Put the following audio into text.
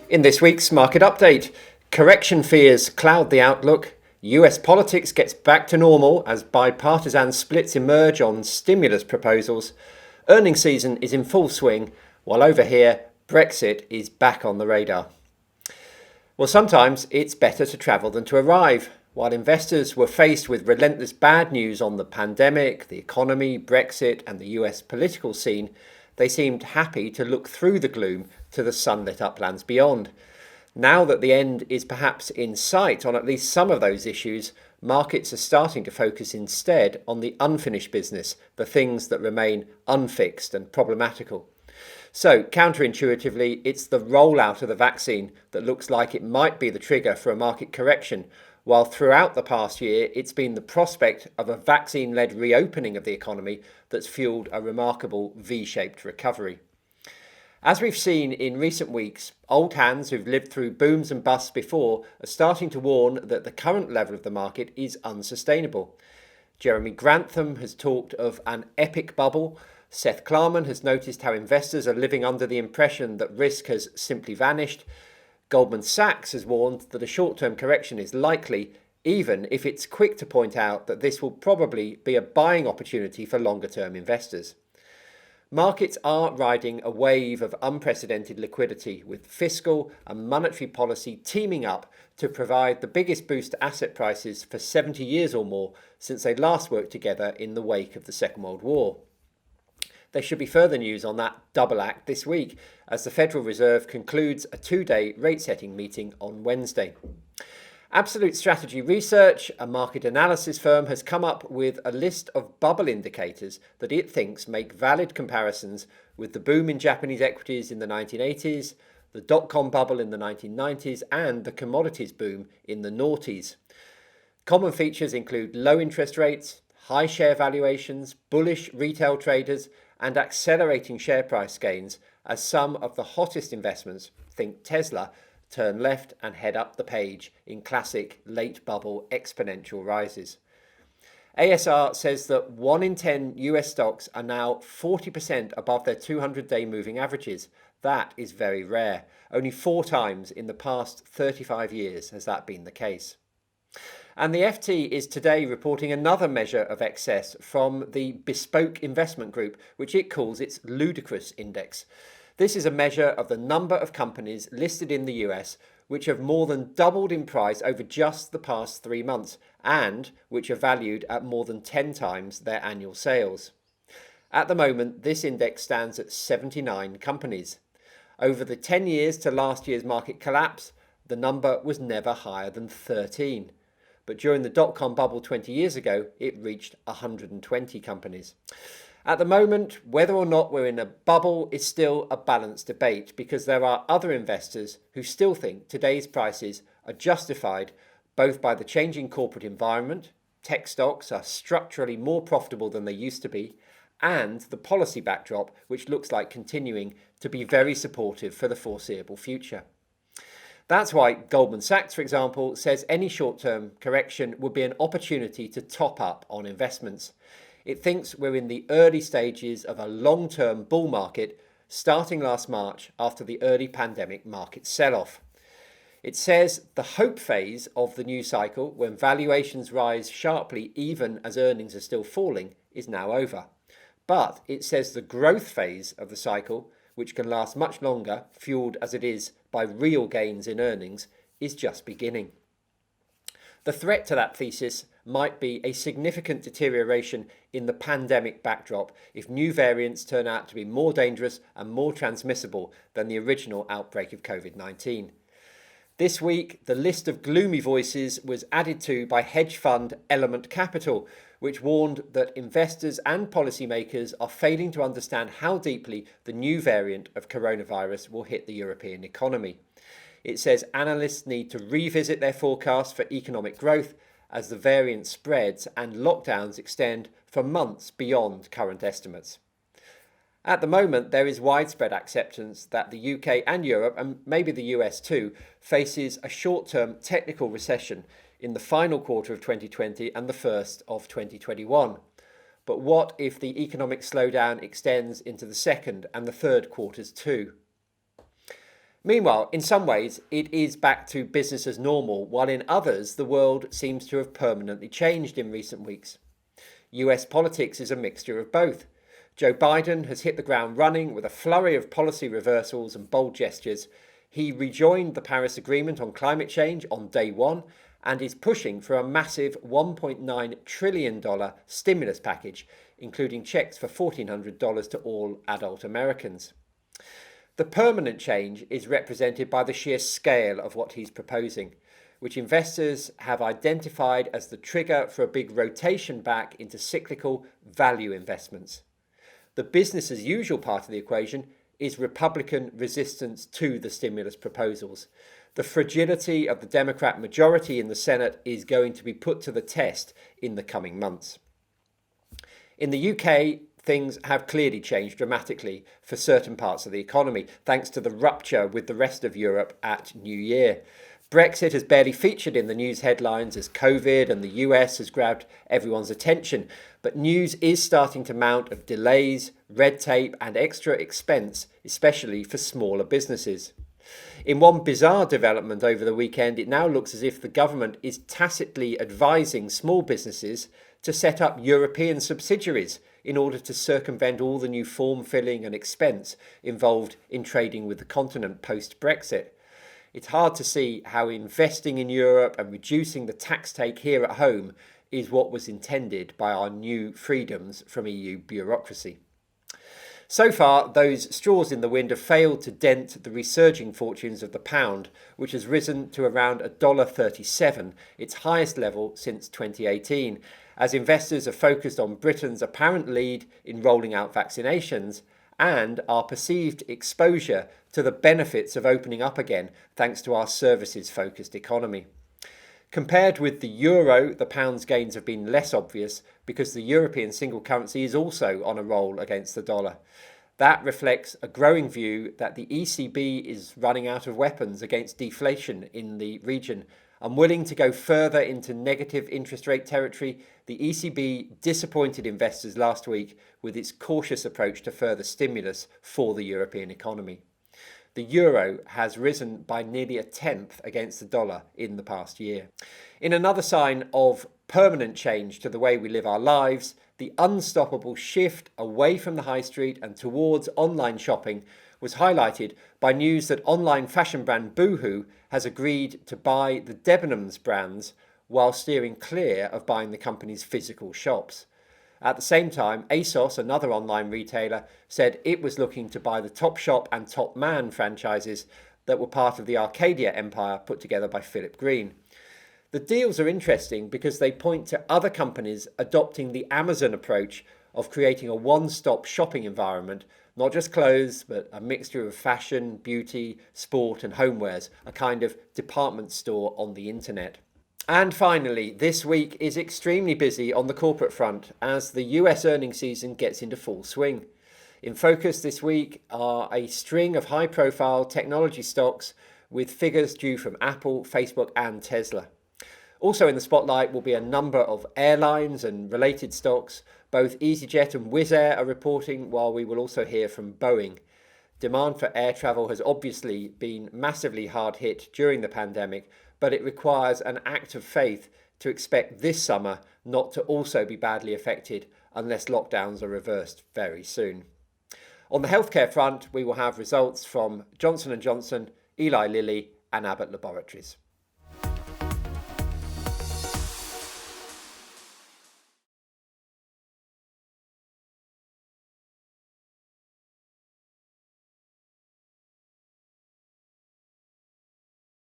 In this week's market update, correction fears cloud the outlook, US politics gets back to normal as bipartisan splits emerge on stimulus proposals, earnings season is in full swing, while over here, Brexit is back on the radar. Well, sometimes it's better to travel than to arrive. While investors were faced with relentless bad news on the pandemic, the economy, Brexit, and the US political scene, they seemed happy to look through the gloom to the sunlit uplands beyond. Now that the end is perhaps in sight on at least some of those issues, markets are starting to focus instead on the unfinished business, the things that remain unfixed and problematical. So, counterintuitively, it's the rollout of the vaccine that looks like it might be the trigger for a market correction, while throughout the past year, it's been the prospect of a vaccine-led reopening of the economy that's fueled a remarkable V-shaped recovery. As we've seen in recent weeks, old hands who've lived through booms and busts before are starting to warn that the current level of the market is unsustainable. Jeremy Grantham has talked of an epic bubble. Seth Klarman has noticed how investors are living under the impression that risk has simply vanished. Goldman Sachs has warned that a short-term correction is likely, even if it's quick to point out that this will probably be a buying opportunity for longer-term investors. Markets are riding a wave of unprecedented liquidity, with fiscal and monetary policy teaming up to provide the biggest boost to asset prices for 70 years or more since they last worked together in the wake of the Second World War. There should be further news on that double act this week as the Federal Reserve concludes a two-day rate-setting meeting on Wednesday. Absolute Strategy Research, a market analysis firm, has come up with a list of bubble indicators that it thinks make valid comparisons with the boom in Japanese equities in the 1980s, the dot-com bubble in the 1990s, and the commodities boom in the noughties. Common features include low interest rates, high share valuations, bullish retail traders, and accelerating share price gains as some of the hottest investments, think Tesla, turn left and head up the page in classic late bubble exponential rises. ASR says that 1 in 10 US stocks are now 40% above their 200-day moving averages. That is very rare. Only 4 times in the past 35 years has that been the case. And the FT is today reporting another measure of excess from the Bespoke Investment Group, which it calls its Ludicrous Index. This is a measure of the number of companies listed in the US which have more than doubled in price over just the past 3 months and which are valued at more than 10 times their annual sales. At the moment, this index stands at 79 companies. Over the 10 years to last year's market collapse, the number was never higher than 13. But during the dot-com bubble 20 years ago, it reached 120 companies. At the moment, whether or not we're in a bubble is still a balanced debate because there are other investors who still think today's prices are justified both by the changing corporate environment, tech stocks are structurally more profitable than they used to be, and the policy backdrop, which looks like continuing to be very supportive for the foreseeable future. That's why Goldman Sachs, for example, says any short-term correction would be an opportunity to top up on investments. It thinks we're in the early stages of a long-term bull market starting last March after the early pandemic market sell-off. It says the hope phase of the new cycle, when valuations rise sharply even as earnings are still falling, is now over. But it says the growth phase of the cycle, which can last much longer, fueled as it is by real gains in earnings, is just beginning. The threat to that thesis might be a significant deterioration in the pandemic backdrop if new variants turn out to be more dangerous and more transmissible than the original outbreak of COVID-19. This week, the list of gloomy voices was added to by hedge fund Element Capital, which warned that investors and policymakers are failing to understand how deeply the new variant of coronavirus will hit the European economy. It says analysts need to revisit their forecasts for economic growth as the variant spreads and lockdowns extend for months beyond current estimates. At the moment, there is widespread acceptance that the UK and Europe, and maybe the US too, faces a short-term technical recession in the final quarter of 2020 and the first of 2021. But what if the economic slowdown extends into the second and the third quarters too? Meanwhile, in some ways, it is back to business as normal, while in others, the world seems to have permanently changed in recent weeks. US politics is a mixture of both. Joe Biden has hit the ground running with a flurry of policy reversals and bold gestures. He rejoined the Paris Agreement on climate change on day one and is pushing for a massive $1.9 trillion stimulus package, including checks for $1,400 to all adult Americans. The permanent change is represented by the sheer scale of what he's proposing, which investors have identified as the trigger for a big rotation back into cyclical value investments. The business as usual part of the equation is Republican resistance to the stimulus proposals. The fragility of the Democrat majority in the Senate is going to be put to the test in the coming months. In the UK, things have clearly changed dramatically for certain parts of the economy, thanks to the rupture with the rest of Europe at New Year. Brexit has barely featured in the news headlines as COVID and the US has grabbed everyone's attention, but news is starting to mount of delays, red tape and extra expense, especially for smaller businesses. In one bizarre development over the weekend, it now looks as if the government is tacitly advising small businesses to set up European subsidiaries in order to circumvent all the new form filling and expense involved in trading with the continent post-Brexit. It's hard to see how investing in Europe and reducing the tax take here at home is what was intended by our new freedoms from EU bureaucracy. So far, those straws in the wind have failed to dent the resurging fortunes of the pound, which has risen to around $1.37, its highest level since 2018, as investors are focused on Britain's apparent lead in rolling out vaccinations and our perceived exposure to the benefits of opening up again thanks to our services-focused economy. Compared with the euro, the pound's gains have been less obvious because the European single currency is also on a roll against the dollar. That reflects a growing view that the ECB is running out of weapons against deflation in the region. Unwilling to go further into negative interest rate territory, the ECB disappointed investors last week with its cautious approach to further stimulus for the European economy. The euro has risen by nearly a tenth against the dollar in the past year. In another sign of permanent change to the way we live our lives, the unstoppable shift away from the high street and towards online shopping was highlighted by news that online fashion brand Boohoo has agreed to buy the Debenhams brands while steering clear of buying the company's physical shops. At the same time, ASOS, another online retailer, said it was looking to buy the Topshop and Topman franchises that were part of the Arcadia empire put together by Philip Green. The deals are interesting because they point to other companies adopting the Amazon approach of creating a one-stop shopping environment, not just clothes, but a mixture of fashion, beauty, sport and homewares, a kind of department store on the internet. And finally, this week is extremely busy on the corporate front as the US earnings season gets into full swing. In focus this week are a string of high-profile technology stocks with figures due from Apple, Facebook and Tesla. Also in the spotlight will be a number of airlines and related stocks. Both EasyJet and Wizz Air are reporting, while we will also hear from Boeing. Demand for air travel has obviously been massively hard hit during the pandemic, but it requires an act of faith to expect this summer not to also be badly affected unless lockdowns are reversed very soon. On the healthcare front, we will have results from Johnson & Johnson, Eli Lilly and Abbott Laboratories.